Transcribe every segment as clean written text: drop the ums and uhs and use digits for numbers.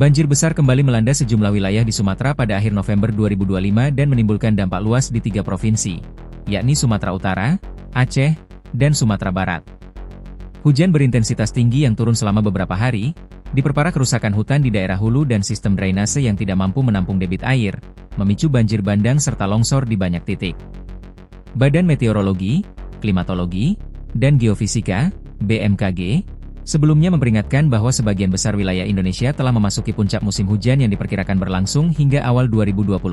Banjir besar kembali melanda sejumlah wilayah di Sumatera pada akhir November 2025 dan menimbulkan dampak luas di 3 provinsi, yakni Sumatera Utara, Aceh, dan Sumatera Barat. Hujan berintensitas tinggi yang turun selama beberapa hari, diperparah kerusakan hutan di daerah hulu dan sistem drainase yang tidak mampu menampung debit air, memicu banjir bandang serta longsor di banyak titik. Badan Meteorologi, Klimatologi, dan Geofisika, BMKG, sebelumnya memperingatkan bahwa sebagian besar wilayah Indonesia telah memasuki puncak musim hujan yang diperkirakan berlangsung hingga awal 2026.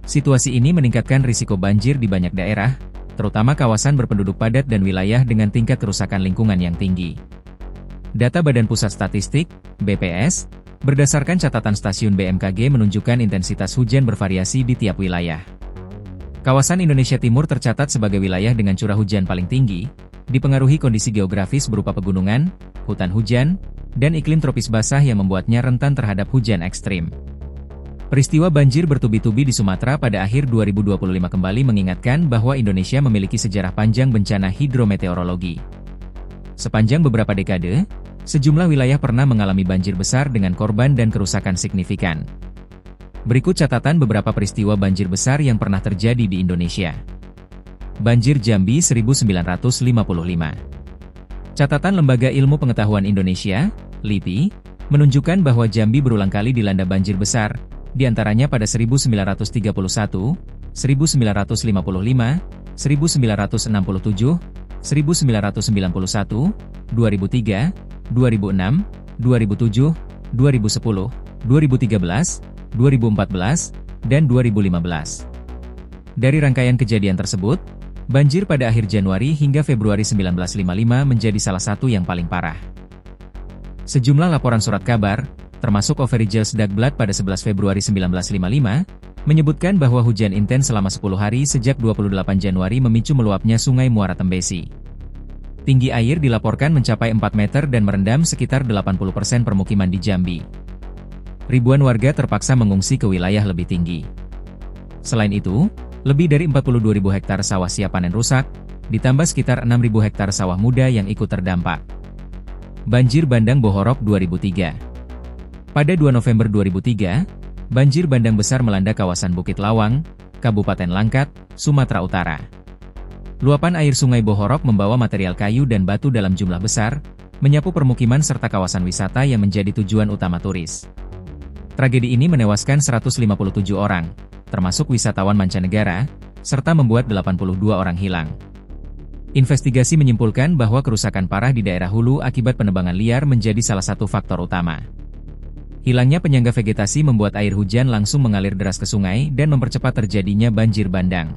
Situasi ini meningkatkan risiko banjir di banyak daerah, terutama kawasan berpenduduk padat dan wilayah dengan tingkat kerusakan lingkungan yang tinggi. Data Badan Pusat Statistik, BPS, berdasarkan catatan stasiun BMKG menunjukkan intensitas hujan bervariasi di tiap wilayah. Kawasan Indonesia Timur tercatat sebagai wilayah dengan curah hujan paling tinggi, dipengaruhi kondisi geografis berupa pegunungan, hutan hujan, dan iklim tropis basah yang membuatnya rentan terhadap hujan ekstrim. Peristiwa banjir bertubi-tubi di Sumatera pada akhir 2025 kembali mengingatkan bahwa Indonesia memiliki sejarah panjang bencana hidrometeorologi. Sepanjang beberapa dekade, sejumlah wilayah pernah mengalami banjir besar dengan korban dan kerusakan signifikan. Berikut catatan beberapa peristiwa banjir besar yang pernah terjadi di Indonesia. Banjir Jambi 1955. Catatan Lembaga Ilmu Pengetahuan Indonesia, LIPI, menunjukkan bahwa Jambi berulang kali dilanda banjir besar, di antaranya pada 1931, 1955, 1967, 1991, 2003, 2006, 2007, 2010, 2013, 2014, dan 2015. Dari rangkaian kejadian tersebut, banjir pada akhir Januari hingga Februari 1955 menjadi salah satu yang paling parah. Sejumlah laporan surat kabar, termasuk Overijssel Dagblad pada 11 Februari 1955, menyebutkan bahwa hujan intens selama 10 hari sejak 28 Januari memicu meluapnya Sungai Muara Tembesi. Tinggi air dilaporkan mencapai 4 meter dan merendam sekitar 80% permukiman di Jambi. Ribuan warga terpaksa mengungsi ke wilayah lebih tinggi. Selain itu, lebih dari 42.000 hektar sawah siap panen rusak, ditambah sekitar 6.000 hektar sawah muda yang ikut terdampak. Banjir bandang Bohorok 2003. Pada 2 November 2003, banjir bandang besar melanda kawasan Bukit Lawang, Kabupaten Langkat, Sumatera Utara. Luapan air Sungai Bohorok membawa material kayu dan batu dalam jumlah besar, menyapu permukiman serta kawasan wisata yang menjadi tujuan utama turis. Tragedi ini menewaskan 157 orang, termasuk wisatawan mancanegara, serta membuat 82 orang hilang. Investigasi menyimpulkan bahwa kerusakan parah di daerah hulu akibat penebangan liar menjadi salah satu faktor utama. Hilangnya penyangga vegetasi membuat air hujan langsung mengalir deras ke sungai dan mempercepat terjadinya banjir bandang.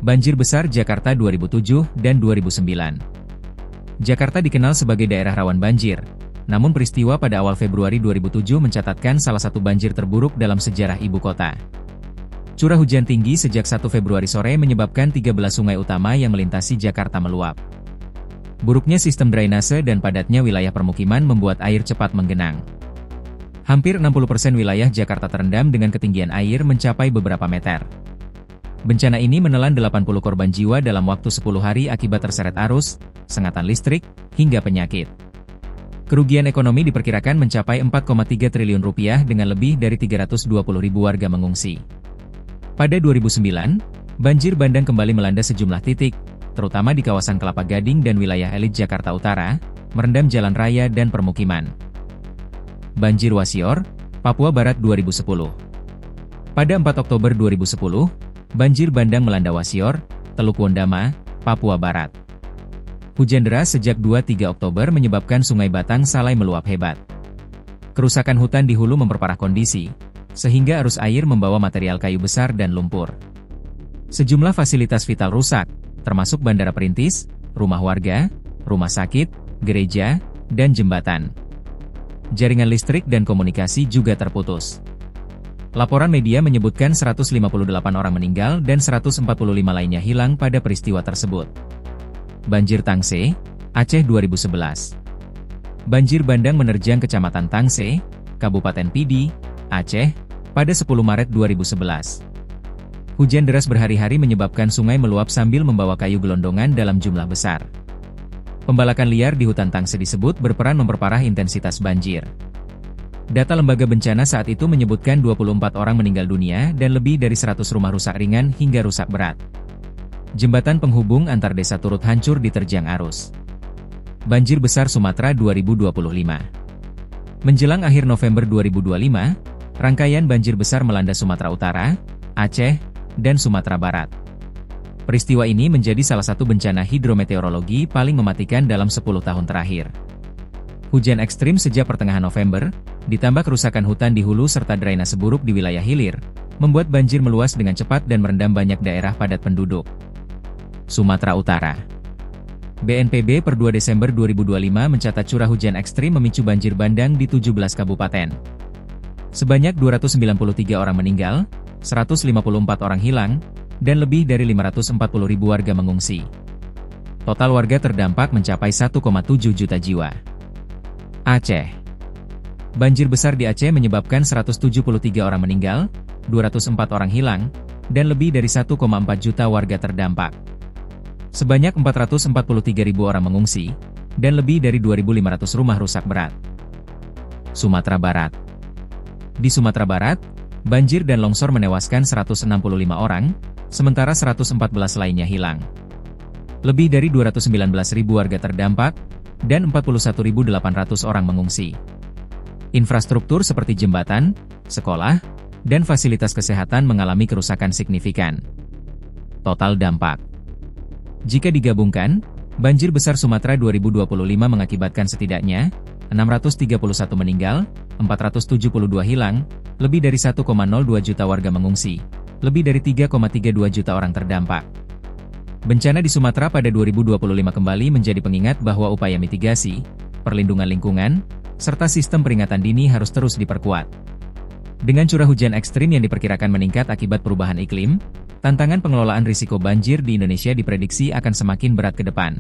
Banjir besar Jakarta 2007 dan 2009. Jakarta dikenal sebagai daerah rawan banjir. Namun peristiwa pada awal Februari 2007 mencatatkan salah satu banjir terburuk dalam sejarah ibu kota. Curah hujan tinggi sejak 1 Februari sore menyebabkan 13 sungai utama yang melintasi Jakarta meluap. Buruknya sistem drainase dan padatnya wilayah permukiman membuat air cepat menggenang. Hampir 60% wilayah Jakarta terendam dengan ketinggian air mencapai beberapa meter. Bencana ini menelan 80 korban jiwa dalam waktu 10 hari akibat terseret arus, sengatan listrik, hingga penyakit. Kerugian ekonomi diperkirakan mencapai 4,3 triliun rupiah dengan lebih dari 320.000 warga mengungsi. Pada 2009, banjir bandang kembali melanda sejumlah titik, terutama di kawasan Kelapa Gading dan wilayah elit Jakarta Utara, merendam jalan raya dan permukiman. Banjir Wasior, Papua Barat 2010. Pada 4 Oktober 2010, banjir bandang melanda Wasior, Teluk Wondama, Papua Barat. Hujan deras sejak 2-3 Oktober menyebabkan Sungai Batang Salai meluap hebat. Kerusakan hutan di hulu memperparah kondisi, sehingga arus air membawa material kayu besar dan lumpur. Sejumlah fasilitas vital rusak, termasuk bandara perintis, rumah warga, rumah sakit, gereja, dan jembatan. Jaringan listrik dan komunikasi juga terputus. Laporan media menyebutkan 158 orang meninggal dan 145 lainnya hilang pada peristiwa tersebut. Banjir Tangse, Aceh 2011. Banjir bandang menerjang Kecamatan Tangse, Kabupaten Pidi, Aceh, pada 10 Maret 2011. Hujan deras berhari-hari menyebabkan sungai meluap sambil membawa kayu gelondongan dalam jumlah besar. Pembalakan liar di hutan Tangse disebut berperan memperparah intensitas banjir. Data lembaga bencana saat itu menyebutkan 24 orang meninggal dunia dan lebih dari 100 rumah rusak ringan hingga rusak berat. Jembatan penghubung antar desa turut hancur diterjang arus. Banjir besar Sumatera 2025. Menjelang akhir November 2025, rangkaian banjir besar melanda Sumatera Utara, Aceh, dan Sumatera Barat. Peristiwa ini menjadi salah satu bencana hidrometeorologi paling mematikan dalam 10 tahun terakhir. Hujan ekstrim sejak pertengahan November, ditambah kerusakan hutan di hulu serta drainase buruk di wilayah hilir, membuat banjir meluas dengan cepat dan merendam banyak daerah padat penduduk. Sumatera Utara. BNPB per 2 Desember 2025 mencatat curah hujan ekstrim memicu banjir bandang di 17 kabupaten. Sebanyak 293 orang meninggal, 154 orang hilang, dan lebih dari 540.000 warga mengungsi. Total warga terdampak mencapai 1,7 juta jiwa. Aceh. Banjir besar di Aceh menyebabkan 173 orang meninggal, 204 orang hilang, dan lebih dari 1,4 juta warga terdampak. Sebanyak 443.000 orang mengungsi, dan lebih dari 2.500 rumah rusak berat. Sumatera Barat. Di Sumatera Barat, banjir dan longsor menewaskan 165 orang, sementara 114 lainnya hilang. Lebih dari 219.000 warga terdampak, dan 41.800 orang mengungsi. Infrastruktur seperti jembatan, sekolah, dan fasilitas kesehatan mengalami kerusakan signifikan. Total dampak. Jika digabungkan, banjir besar Sumatera 2025 mengakibatkan setidaknya 631 meninggal, 472 hilang, lebih dari 1,02 juta warga mengungsi, lebih dari 3,32 juta orang terdampak. Bencana di Sumatera pada 2025 kembali menjadi pengingat bahwa upaya mitigasi, perlindungan lingkungan, serta sistem peringatan dini harus terus diperkuat. Dengan curah hujan ekstrim yang diperkirakan meningkat akibat perubahan iklim, tantangan pengelolaan risiko banjir di Indonesia diprediksi akan semakin berat ke depan.